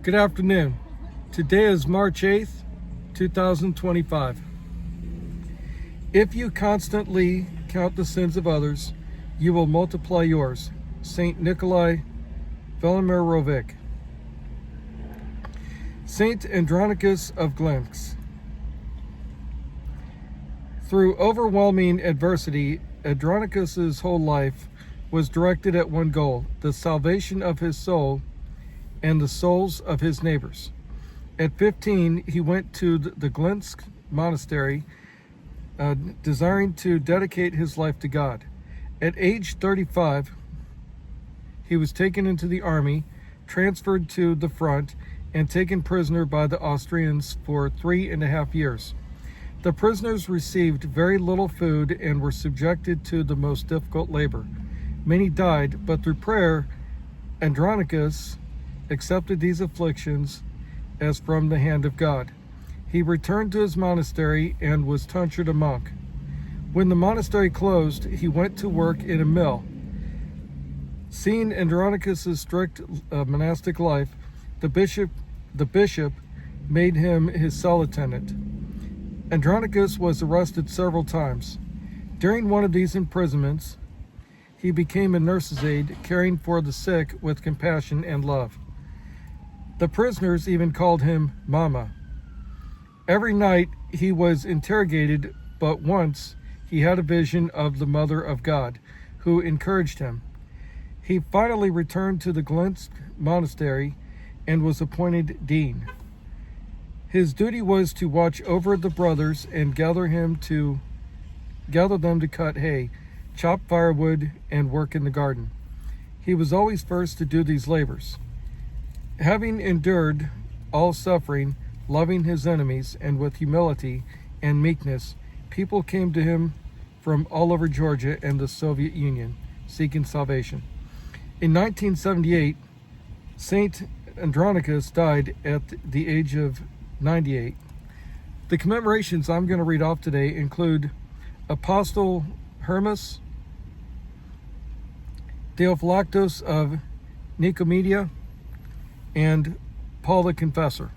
Good afternoon. Today is March 8th, 2025. If you constantly count the sins of others, you will multiply yours. Saint Nikolai Velimirovic. Saint Andronicus of Glinsk. Through overwhelming adversity, Andronicus's whole life was directed at one goal: the salvation of his soul and the souls of his neighbors. At 15, he went to the Glinsk monastery, desiring to dedicate his life to God. At age 35, he was taken into the army, transferred to the front, and taken prisoner by the Austrians for 3.5 years. The prisoners received very little food and were subjected to the most difficult labor. Many died, but through prayer, Andronicus accepted these afflictions as from the hand of God. He returned to his monastery and was tonsured a monk. When the monastery closed, he went to work in a mill. Seeing Andronicus's strict monastic life, the bishop made him his cell attendant. Andronicus was arrested several times. During one of these imprisonments, he became a nurse's aide, caring for the sick with compassion and love. The prisoners even called him Mama. Every night he was interrogated, but once he had a vision of the Mother of God, who encouraged him. He finally returned to the Glinsk monastery and was appointed dean. His duty was to watch over the brothers and gather them to cut hay, chop firewood, and work in the garden. He was always first to do these labors. Having endured all suffering, loving his enemies, and with humility and meekness, people came to him from all over Georgia and the Soviet Union, seeking salvation. In 1978, Saint Andronicus died at the age of 98. The commemorations I'm going to read off today include Apostle Hermas, Theophylactus of Nicomedia, and Paul the Confessor.